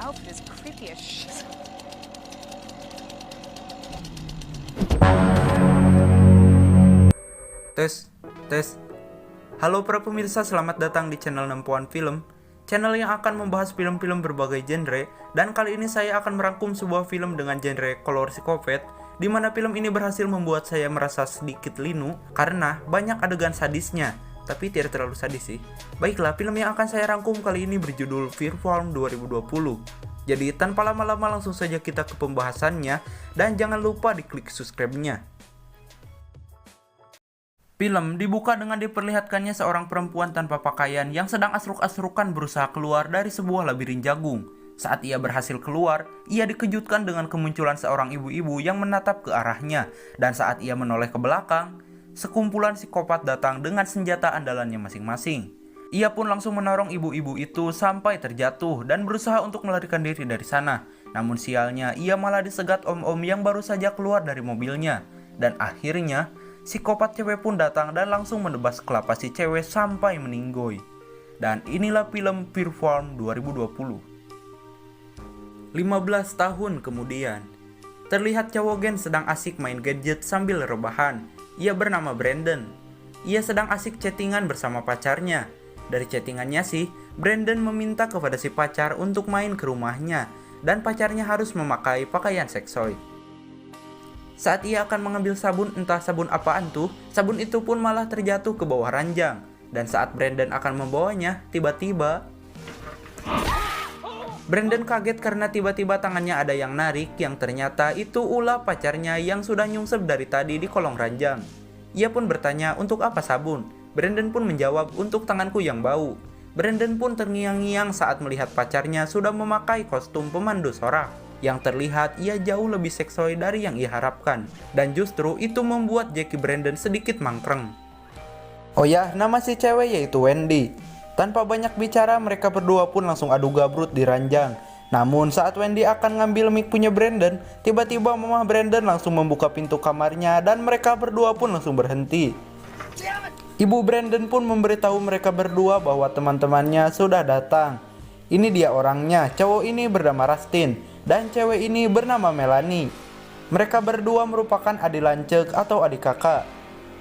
outfit is creepy as shit. Tes, tes. Halo para pemirsa, selamat datang di channel Nempuan Film, channel yang akan membahas film-film berbagai genre. Dan kali ini saya akan merangkum sebuah film dengan genre kolor psikopat, di mana film ini berhasil membuat saya merasa sedikit linu karena banyak adegan sadisnya, tapi tidak terlalu sadis sih. Baiklah, film yang akan saya rangkum kali ini berjudul Fear Farm 2020. Jadi tanpa lama-lama langsung saja kita ke pembahasannya, dan jangan lupa diklik subscribe-nya. Film dibuka dengan diperlihatkannya seorang perempuan tanpa pakaian yang sedang asruk-asrukan berusaha keluar dari sebuah labirin jagung. Saat ia berhasil keluar, ia dikejutkan dengan kemunculan seorang ibu-ibu yang menatap ke arahnya. Dan saat ia menoleh ke belakang, sekumpulan psikopat datang dengan senjata andalannya masing-masing. Ia pun langsung menorong ibu-ibu itu sampai terjatuh dan berusaha untuk melarikan diri dari sana. Namun sialnya, ia malah disegat om-om yang baru saja keluar dari mobilnya. Dan akhirnya, psikopat cewek pun datang dan langsung menebas kelapa si cewek sampai meninggoy. Dan inilah film Fear Farm 2020. 15 tahun kemudian, terlihat cowok gen sedang asik main gadget sambil rebahan. Ia bernama Brandon. Ia sedang asik chattingan bersama pacarnya. Dari chattingannya sih, Brandon meminta kepada si pacar untuk main ke rumahnya, dan pacarnya harus memakai pakaian seksoid. Saat ia akan mengambil sabun, entah sabun apaan tuh, sabun itu pun malah terjatuh ke bawah ranjang. Dan saat Brandon akan membawanya, tiba-tiba Brandon kaget karena tiba-tiba tangannya ada yang narik, yang ternyata itu ulah pacarnya yang sudah nyungsep dari tadi di kolong ranjang. Ia pun bertanya, untuk apa sabun? Brandon pun menjawab, untuk tanganku yang bau. Brandon pun terngiang-ngiang saat melihat pacarnya sudah memakai kostum pemandu sorak. Yang terlihat ia jauh lebih seksoi dari yang ia harapkan. Dan justru itu membuat Jackie Brandon sedikit mangkreng. Oh ya, nama si cewek yaitu Wendy. Tanpa banyak bicara, mereka berdua pun langsung adu gabrut di ranjang. Namun saat Wendy akan ngambil mic punya Brandon, tiba-tiba mama Brandon langsung membuka pintu kamarnya dan mereka berdua pun langsung berhenti. Ibu Brandon pun memberitahu mereka berdua bahwa teman-temannya sudah datang. Ini dia orangnya, cowok ini bernama Rustin dan cewek ini bernama Melanie. Mereka berdua merupakan adik lancek atau adik kakak.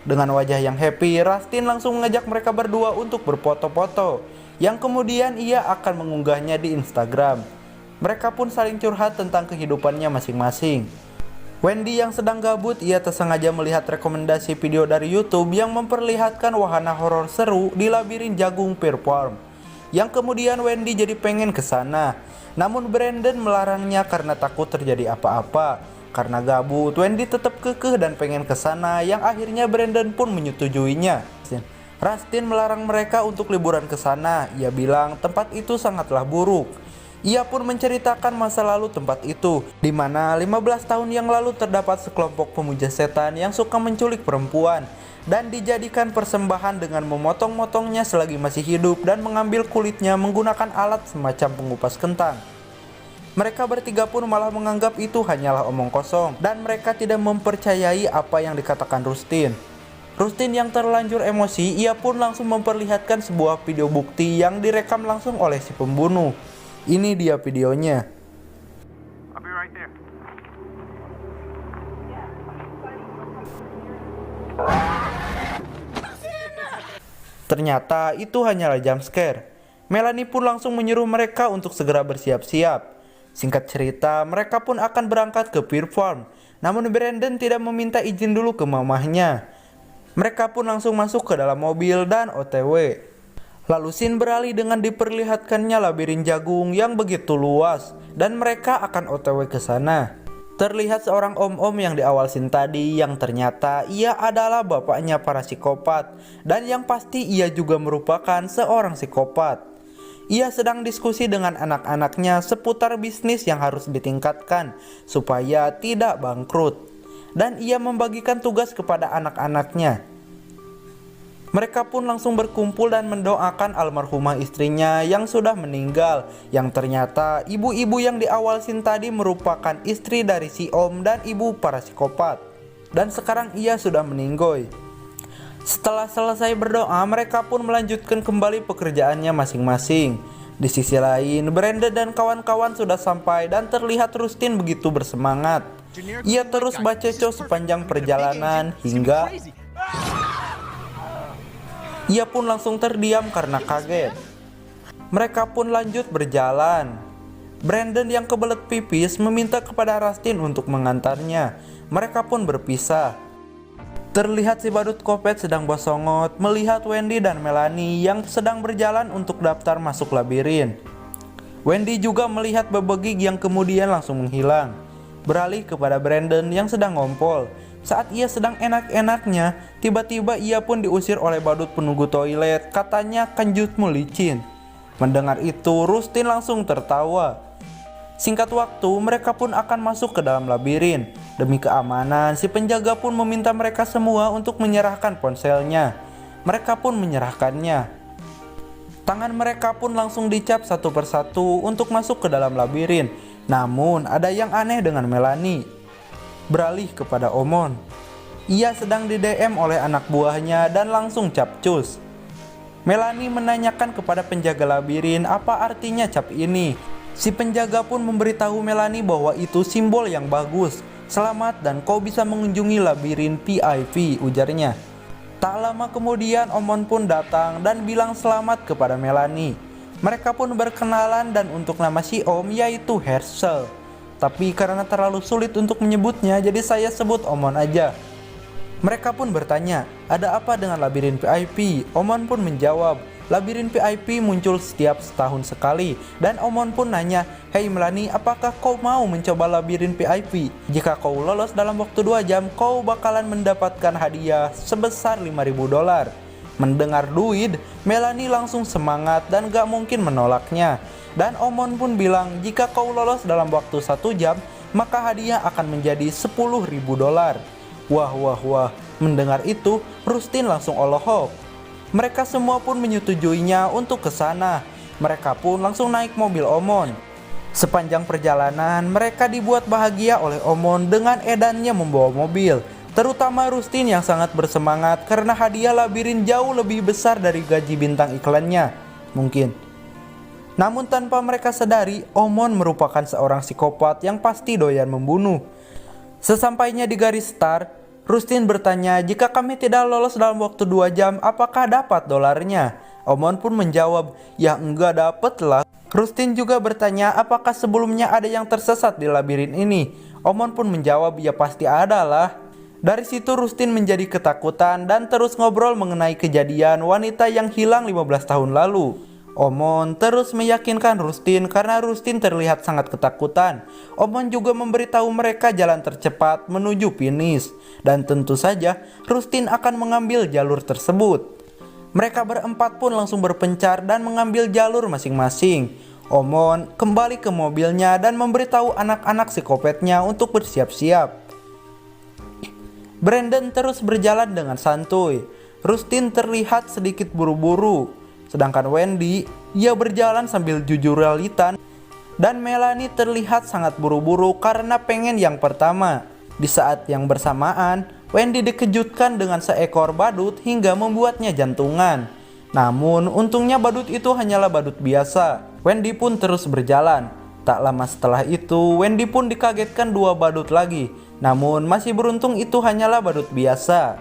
Dengan wajah yang happy, Rustin langsung mengajak mereka berdua untuk berfoto-foto, yang kemudian ia akan mengunggahnya di Instagram. Mereka pun saling curhat tentang kehidupannya masing-masing. Wendy yang sedang gabut, ia tersengaja melihat rekomendasi video dari YouTube yang memperlihatkan wahana horor seru di labirin jagung Fear Farm. Yang kemudian Wendy jadi pengen ke sana. Namun Brandon melarangnya karena takut terjadi apa-apa. Karena gabut, Wendy tetap kekeh dan pengen ke sana, yang akhirnya Brandon pun menyetujuinya. Rustin melarang mereka untuk liburan ke sana. Ia bilang tempat itu sangatlah buruk. Ia pun menceritakan masa lalu tempat itu, di mana 15 tahun yang lalu terdapat sekelompok pemuja setan yang suka menculik perempuan dan dijadikan persembahan dengan memotong-motongnya selagi masih hidup dan mengambil kulitnya menggunakan alat semacam pengupas kentang. Mereka bertiga pun malah menganggap itu hanyalah omong kosong dan mereka tidak mempercayai apa yang dikatakan Rustin. Rustin yang terlanjur emosi, ia pun langsung memperlihatkan sebuah video bukti yang direkam langsung oleh si pembunuh. Ini dia videonya. I'll be right there. Ternyata itu hanyalah jump scare. Melanie pun langsung menyuruh mereka untuk segera bersiap-siap. Singkat cerita, mereka pun akan berangkat ke Fear Farm. Namun Brandon tidak meminta izin dulu ke mamahnya. Mereka pun langsung masuk ke dalam mobil dan OTW. Lalu scene beralih dengan diperlihatkannya labirin jagung yang begitu luas dan mereka akan OTW ke sana. Terlihat seorang om-om yang di awal scene tadi yang ternyata ia adalah bapaknya para psikopat dan yang pasti ia juga merupakan seorang psikopat. Ia sedang diskusi dengan anak-anaknya seputar bisnis yang harus ditingkatkan supaya tidak bangkrut, dan ia membagikan tugas kepada anak-anaknya. Mereka pun langsung berkumpul dan mendoakan almarhumah istrinya yang sudah meninggal, yang ternyata ibu-ibu yang di awal scene tadi merupakan istri dari si om dan ibu para psikopat. Dan sekarang ia sudah meninggoy. Setelah selesai berdoa, mereka pun melanjutkan kembali pekerjaannya masing-masing. Di sisi lain, Brandon dan kawan-kawan sudah sampai dan terlihat Rustin begitu bersemangat. Ia terus bacocok sepanjang perjalanan hingga ia pun langsung terdiam karena kaget. Mereka pun lanjut berjalan. Brandon yang kebelet pipis meminta kepada Rustin untuk mengantarnya. Mereka pun berpisah. Terlihat si badut kopet sedang bosongot melihat Wendy dan Melanie yang sedang berjalan untuk daftar masuk labirin. Wendy juga melihat bebegik yang kemudian langsung menghilang, beralih kepada Brandon yang sedang ngompol. Saat ia sedang enak-enaknya, tiba-tiba ia pun diusir oleh badut penunggu toilet. Katanya kanjutmu licin. Mendengar itu, Rustin langsung tertawa. Singkat waktu, mereka pun akan masuk ke dalam labirin. Demi keamanan, si penjaga pun meminta mereka semua untuk menyerahkan ponselnya. Mereka pun menyerahkannya. Tangan mereka pun langsung dicap satu persatu untuk masuk ke dalam labirin. Namun, ada yang aneh dengan Melanie. Beralih kepada Omon. Ia sedang di DM oleh anak buahnya dan langsung capcus. Melanie menanyakan kepada penjaga labirin apa artinya cap ini. Si penjaga pun memberitahu Melanie bahwa itu simbol yang bagus. Selamat dan kau bisa mengunjungi labirin VIP, ujarnya. Tak lama kemudian Omon pun datang dan bilang selamat kepada Melanie. Mereka pun berkenalan dan untuk nama si Om yaitu Herschel. Tapi karena terlalu sulit untuk menyebutnya jadi saya sebut Omon aja. Mereka pun bertanya, ada apa dengan labirin VIP? Omon pun menjawab, labirin VIP muncul setiap setahun sekali. Dan Omon pun nanya, hey Melanie, apakah kau mau mencoba labirin VIP? Jika kau lolos dalam waktu 2 jam, kau bakalan mendapatkan hadiah sebesar $5.000. Mendengar duit, Melanie langsung semangat dan gak mungkin menolaknya. Dan Omon pun bilang, jika kau lolos dalam waktu 1 jam, maka hadiah akan menjadi $10.000. Wah, mendengar itu, Rustin langsung olohok. Mereka semua pun menyetujuinya untuk ke sana. Mereka pun langsung naik mobil Omon. Sepanjang perjalanan, mereka dibuat bahagia oleh Omon dengan edannya membawa mobil. Terutama Rustin yang sangat bersemangat karena hadiah labirin jauh lebih besar dari gaji bintang iklannya. Mungkin. Namun tanpa mereka sadari, Omon merupakan seorang psikopat yang pasti doyan membunuh. Sesampainya di garis start, Rustin bertanya, jika kami tidak lolos dalam waktu 2 jam, apakah dapat dolarnya? Omon pun menjawab, ya enggak dapet lah. Rustin juga bertanya, apakah sebelumnya ada yang tersesat di labirin ini? Omon pun menjawab, ya pasti ada lah. Dari situ Rustin menjadi ketakutan dan terus ngobrol mengenai kejadian wanita yang hilang 15 tahun lalu. Omon terus meyakinkan Rustin karena Rustin terlihat sangat ketakutan. Omon juga memberitahu mereka jalan tercepat menuju finish. Dan tentu saja Rustin akan mengambil jalur tersebut. Mereka berempat pun langsung berpencar dan mengambil jalur masing-masing. Omon kembali ke mobilnya dan memberitahu anak-anak psikopatnya untuk bersiap-siap. Brandon terus berjalan dengan santuy. Rustin terlihat sedikit buru-buru. Sedangkan Wendy, ia berjalan sambil jujur realitan. Dan Melanie terlihat sangat buru-buru karena pengen yang pertama. Di saat yang bersamaan, Wendy dikejutkan dengan seekor badut hingga membuatnya jantungan. Namun untungnya badut itu hanyalah badut biasa. Wendy pun terus berjalan. Tak lama setelah itu, Wendy pun dikagetkan 2 badut lagi. Namun masih beruntung itu hanyalah badut biasa.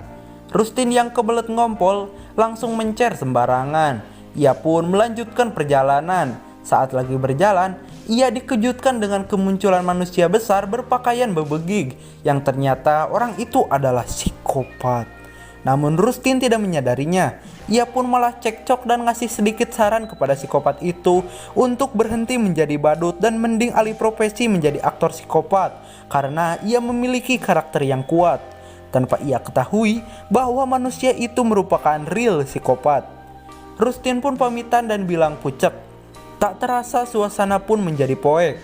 Rustin yang kebelet ngompol langsung mencer sembarangan. Ia pun melanjutkan perjalanan. Saat lagi berjalan, ia dikejutkan dengan kemunculan manusia besar berpakaian bebegik yang ternyata orang itu adalah psikopat. Namun Rustin tidak menyadarinya. Ia pun malah cekcok dan ngasih sedikit saran kepada psikopat itu untuk berhenti menjadi badut dan mending alih profesi menjadi aktor psikopat karena ia memiliki karakter yang kuat. Tanpa ia ketahui bahwa manusia itu merupakan real psikopat. Rustin pun pamitan dan bilang pucek. Tak terasa suasana pun menjadi poek.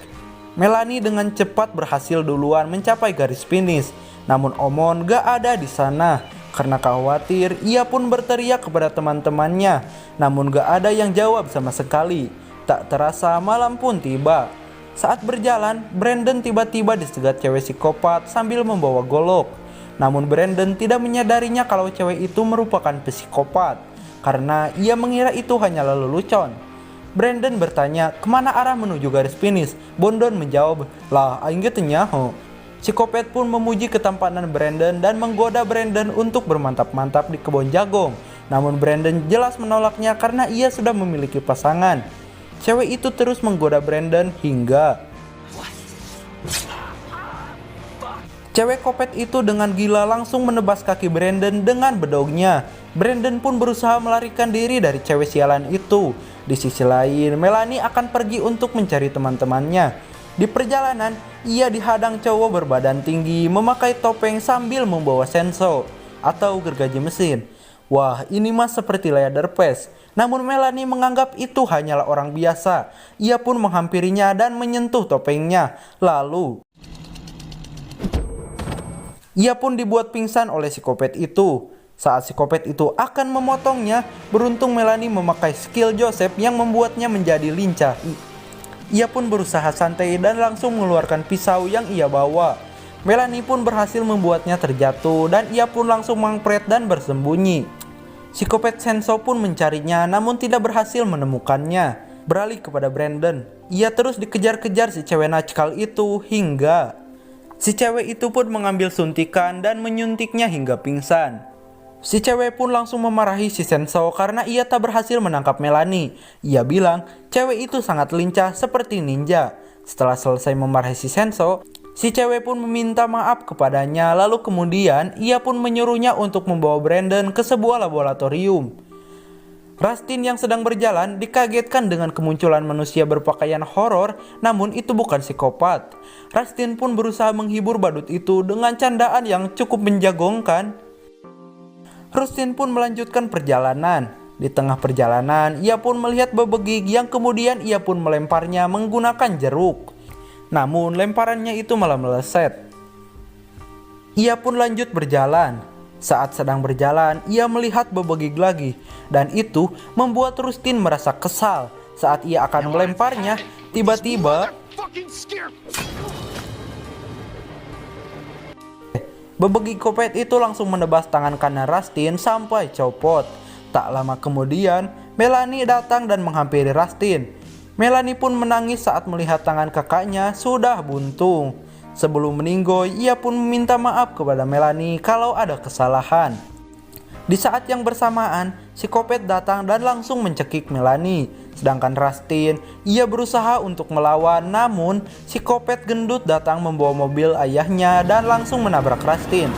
Melanie dengan cepat berhasil duluan mencapai garis finish. Namun Omon gak ada di sana. Karena khawatir, ia pun berteriak kepada teman-temannya. Namun gak ada yang jawab sama sekali. Tak terasa malam pun tiba. Saat berjalan, Brandon tiba-tiba dicegat cewek psikopat sambil membawa golok. Namun Brandon tidak menyadarinya kalau cewek itu merupakan psikopat. Karena ia mengira itu hanyalah lelucon. Brandon bertanya kemana arah menuju garis finish. Bondon menjawab, "Lah, aing ge teu nyaho." Psikopat pun memuji ketampanan Brandon dan menggoda Brandon untuk bermantap-mantap di kebun jagung. Namun Brandon jelas menolaknya karena ia sudah memiliki pasangan. Cewek itu terus menggoda Brandon hingga cewek kopet itu dengan gila langsung menebas kaki Brandon dengan bedognya. Brandon pun berusaha melarikan diri dari cewek sialan itu. Di sisi lain, Melanie akan pergi untuk mencari teman-temannya. Di perjalanan, ia dihadang cowok berbadan tinggi memakai topeng sambil membawa senso atau gergaji mesin. Wah, ini mah seperti Leatherface. Namun Melanie menganggap itu hanyalah orang biasa. Ia pun menghampirinya dan menyentuh topengnya. Lalu ia pun dibuat pingsan oleh psikopat itu. Saat psikopat itu akan memotongnya, beruntung Melanie memakai skill Joseph yang membuatnya menjadi lincah. Ia pun berusaha santai dan langsung mengeluarkan pisau yang ia bawa. Melanie pun berhasil membuatnya terjatuh dan ia pun langsung mangpret dan bersembunyi. Psikopat Senso pun mencarinya namun tidak berhasil menemukannya. Beralih kepada Brandon, ia terus dikejar-kejar si cewek nakal itu hingga si cewek itu pun mengambil suntikan dan menyuntiknya hingga pingsan. Si cewek pun langsung memarahi si Senso karena ia tak berhasil menangkap Melanie. Ia bilang cewek itu sangat lincah seperti ninja. Setelah selesai memarahi si Senso, si cewek pun meminta maaf kepadanya. Lalu kemudian ia pun menyuruhnya untuk membawa Brandon ke sebuah laboratorium. Rustin yang sedang berjalan dikagetkan dengan kemunculan manusia berpakaian horor, namun itu bukan psikopat. Rustin pun berusaha menghibur badut itu dengan candaan yang cukup menjagongkan. Rustin pun melanjutkan perjalanan. Di tengah perjalanan, ia pun melihat bebegik yang kemudian ia pun melemparnya menggunakan jeruk. Namun lemparannya itu malah meleset. Ia pun lanjut berjalan. Saat sedang berjalan, ia melihat bebegik lagi. Dan itu membuat Rustin merasa kesal. Saat ia akan melemparnya, tiba-tiba bebegik kopet itu langsung menebas tangan kanan Rustin sampai copot. Tak lama kemudian, Melanie datang dan menghampiri Rustin. Melanie pun menangis saat melihat tangan kakaknya sudah buntung. Sebelum meninggoy, ia pun meminta maaf kepada Melanie kalau ada kesalahan. Di saat yang bersamaan, psikopat datang dan langsung mencekik Melanie. Sedangkan Rustin, ia berusaha untuk melawan, namun psikopat gendut datang membawa mobil ayahnya dan langsung menabrak Rustin.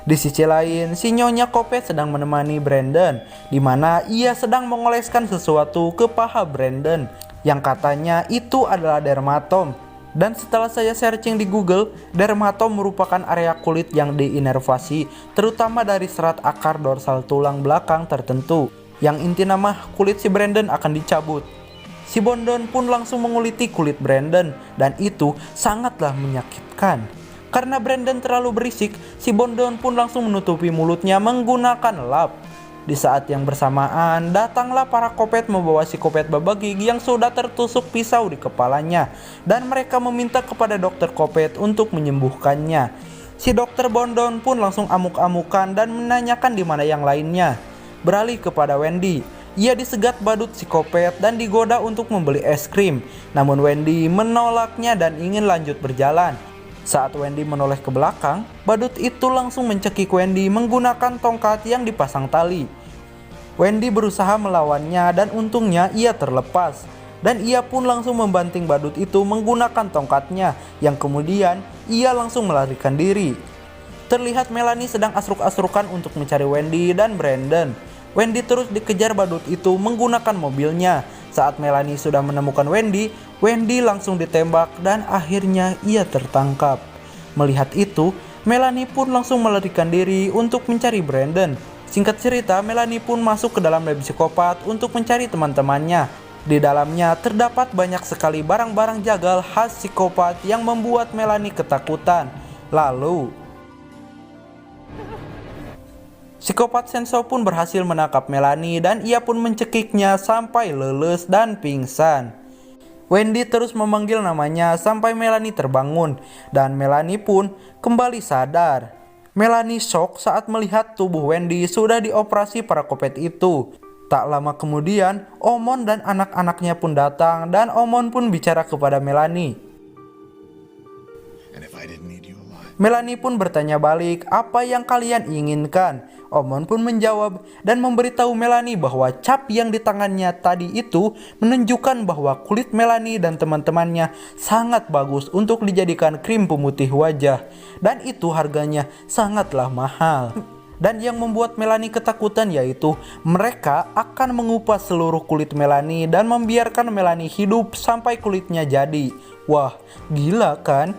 Di sisi lain, si Nyonya Kopet sedang menemani Brandon, di mana ia sedang mengoleskan sesuatu ke paha Brandon, yang katanya itu adalah dermatom. Dan setelah saya searching di Google, dermatom merupakan area kulit yang diinervasi, terutama dari serat akar dorsal tulang belakang tertentu, yang inti nama kulit si Brandon akan dicabut. Si Bondon pun langsung menguliti kulit Brandon, dan itu sangatlah menyakitkan. Karena Brandon terlalu berisik, si Bondon pun langsung menutupi mulutnya menggunakan lap. Di saat yang bersamaan, datanglah para kopet membawa si kopet babagig yang sudah tertusuk pisau di kepalanya. Dan mereka meminta kepada dokter kopet untuk menyembuhkannya. Si dokter Bondon pun langsung amuk-amukan dan menanyakan di mana yang lainnya. Beralih kepada Wendy. Ia disegat badut si kopet dan digoda untuk membeli es krim. Namun Wendy menolaknya dan ingin lanjut berjalan. Saat Wendy menoleh ke belakang, badut itu langsung mencekik Wendy menggunakan tongkat yang dipasang tali. Wendy berusaha melawannya dan untungnya ia terlepas. Dan ia pun langsung membanting badut itu menggunakan tongkatnya, yang kemudian ia langsung melarikan diri. Terlihat Melanie sedang asruk-asrukan untuk mencari Wendy dan Brandon. Wendy terus dikejar badut itu menggunakan mobilnya. Saat Melanie sudah menemukan Wendy, Wendy langsung ditembak dan akhirnya ia tertangkap. Melihat itu, Melanie pun langsung melarikan diri untuk mencari Brandon. Singkat cerita, Melanie pun masuk ke dalam lab psikopat untuk mencari teman-temannya. Di dalamnya terdapat banyak sekali barang-barang jagal khas psikopat yang membuat Melanie ketakutan. Lalu, psikopat Senso pun berhasil menangkap Melanie dan ia pun mencekiknya sampai leles dan pingsan. Wendy terus memanggil namanya sampai Melanie terbangun dan Melanie pun kembali sadar. Melanie shock saat melihat tubuh Wendy sudah dioperasi para kopet itu. Tak lama kemudian, Omon dan anak-anaknya pun datang dan Omon pun bicara kepada Melanie. Melanie pun bertanya balik apa yang kalian inginkan. Omon pun menjawab dan memberitahu Melanie bahwa cap yang di tangannya tadi itu menunjukkan bahwa kulit Melanie dan teman-temannya sangat bagus untuk dijadikan krim pemutih wajah. Dan itu harganya sangatlah mahal. Dan yang membuat Melanie ketakutan yaitu mereka akan mengupas seluruh kulit Melanie dan membiarkan Melanie hidup sampai kulitnya jadi. Wah, gila kan?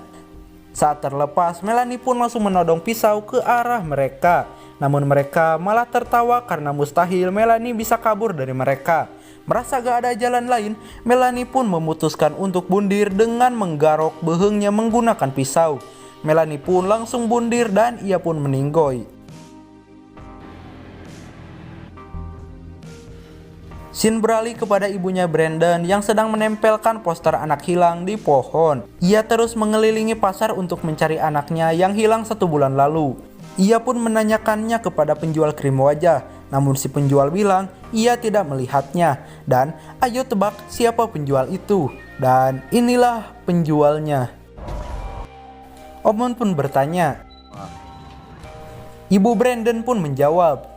Saat terlepas, Melanie pun langsung menodong pisau ke arah mereka. Namun mereka malah tertawa karena mustahil Melanie bisa kabur dari mereka. Merasa gak ada jalan lain, Melanie pun memutuskan untuk bundir dengan menggarok behengnya menggunakan pisau. Melanie pun langsung bundir dan ia pun meninggoy. Scene beralih kepada ibunya Brandon yang sedang menempelkan poster anak hilang di pohon. Ia terus mengelilingi pasar untuk mencari anaknya yang hilang 1 bulan lalu. Ia pun menanyakannya kepada penjual krim wajah, namun si penjual bilang ia tidak melihatnya. Dan ayo tebak siapa penjual itu. Dan inilah penjualnya. Omon pun bertanya. Ibu Brandon pun menjawab.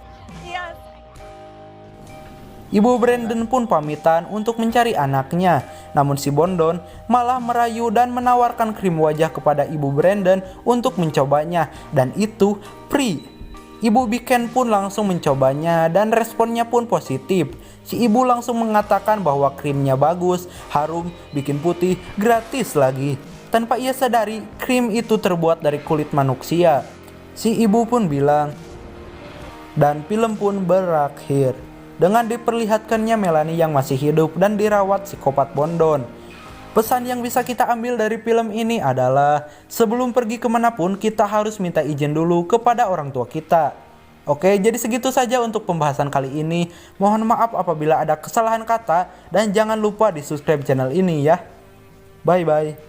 Ibu Brandon pun pamitan untuk mencari anaknya. Namun si Bondon malah merayu dan menawarkan krim wajah kepada Ibu Brandon untuk mencobanya. Dan itu free. Ibu Biken pun langsung mencobanya dan responnya pun positif. Si ibu langsung mengatakan bahwa krimnya bagus, harum, bikin putih, gratis lagi. Tanpa ia sadari, krim itu terbuat dari kulit manusia. Si ibu pun bilang. Dan film pun berakhir dengan diperlihatkannya Melanie yang masih hidup dan dirawat psikopat Bondon. Pesan yang bisa kita ambil dari film ini adalah sebelum pergi kemanapun kita harus minta izin dulu kepada orang tua kita. Oke, jadi segitu saja untuk pembahasan kali ini. Mohon maaf apabila ada kesalahan kata dan jangan lupa di subscribe channel ini ya. Bye bye.